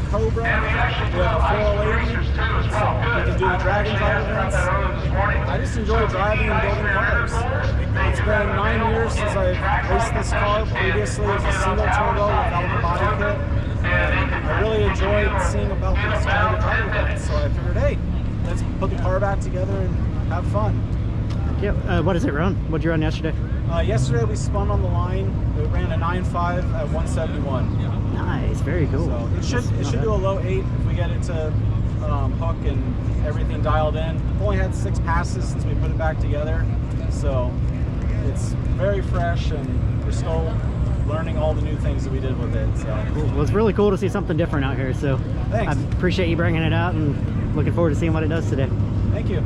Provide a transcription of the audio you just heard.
Cobra, we have a 480, so we can do the Dragon Drive events. I just enjoy driving and building cars. It's been 9 years since I've raced this car. Previously, it was a single turbo without the body kit. And I really enjoyed seeing about these Dragon Drive events, so I figured, hey, let's put the car back together and have fun. Yeah, what does it run? What did you run yesterday? Yesterday we spun on the line. We ran a 9.5 at 171. Nice, very cool. So it should do a low 8 if we get it to hook and everything dialed in. We've only had 6 passes since we put it back together, so it's very fresh and we're still learning all the new things that we did with it. So cool. Well, it's really cool to see something different out here. So thanks. I appreciate you bringing it out and looking forward to seeing what it does today. Thank you.